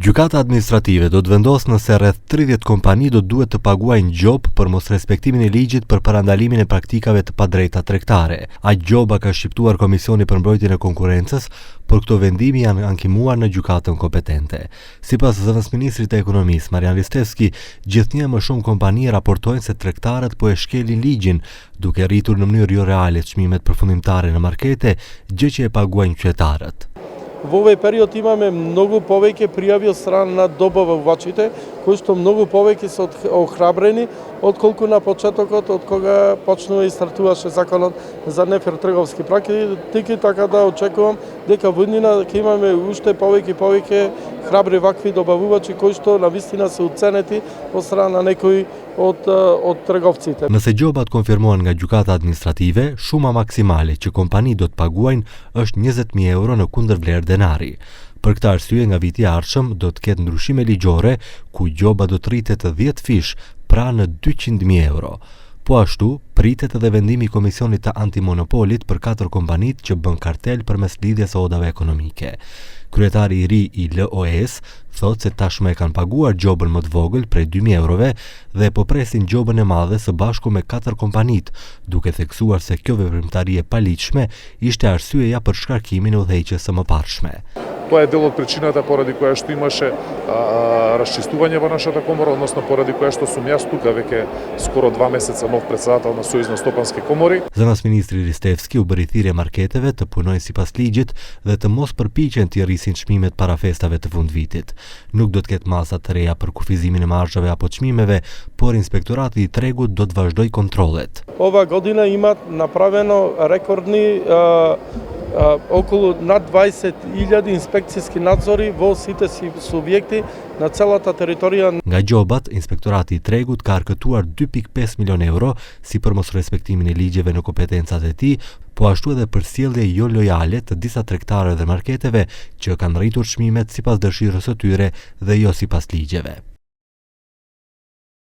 Gjykata administrative do të vendosë nëse rreth 30 kompani do duhet të paguajnë gjobë për mos respektimin e ligjit për parandalimin e praktikave të padrejta tregtare. Aq gjoba ka shqiptuar Komisioni për Mbrojtjen e Konkurrencës, por këto vendimi janë ankimuar në gjykatën kompetente. Sipas zëvendësministrit të Ekonomisë, Marian Listevski, gjithnjë më shumë kompani raportojnë se tregtarët po e shkelin ligjin, duke rritur në mënyrë jo reale çmimet përfundimtare në markete, gjë që e paguajnë qytetarët. Во овој период имаме многу повеќе пријави од страна на добавувачите, кои што многу повеќе се охрабрени отколку на почетокот, од кога почнува и стартуваше законот за нефер трговски практики, така да очекувам дека во иднина ќе имаме уште повеќе храбри вакви добавувачи кои што навистина се уценети од страна на некои од трговците. Nëse gjobat konfirmohen nga gjykata administrative, shuma maksimale që kompani do të paguajnë është 20.000 euro në kundërvlerë denari. Për këtë arsye, nga viti i ardhshëm do të ketë ndryshime ligjore ku gjoba do të rritet 10 fish, pra në 200.000 euro. Po ashtu, pritet edhe vendimi i Komisionit të Antimonopolit për 4 kompanit që bën kartel përmes lidhjes odave ekonomike. Kryetari i ri i LOS thotë se tashmë e kanë paguar gjobën më të vogël prej 2.000 eurove dhe po presin gjobën e madhe së bashku me 4 kompanit, duke theksuar se kjo veprimtari e paligjshme ishte arsyeja për shkarkimin e udhëheqjes së mëparshme. Тоа е дел од причината поради која што имаше расчистување во нашата комора, односно поради која што сум јас тука веќе скоро 2 месеца нов председател на Сојуз на Стопански комори. Zëvendësministri Listevski u bëri thirrje marketeve të punojnë sipas ligjit dhe të mos përpiqen të rrisin çmimet para festave të fundvitit. Nuk do të ketë masa të reja për kufizimin e marzhave apo çmimeve, por Inspektorati i Tregut do të vazhdoj kontrollet. Ова година има направено рекордни околу над 20.000 инспекцијски надзори во сите субјекти на целата територија. Nga gjobat, Inspektorati i Tregut ka arkëtuar 2.5 milion euro si për mos respektimin e ligjeve në kompetencat e tij, po ashtu edhe për sjellje jo lojale të disa tregtarëve dhe marketeve që kanë rritur çmimet sipas dëshirës së tyre dhe jo sipas ligjeve.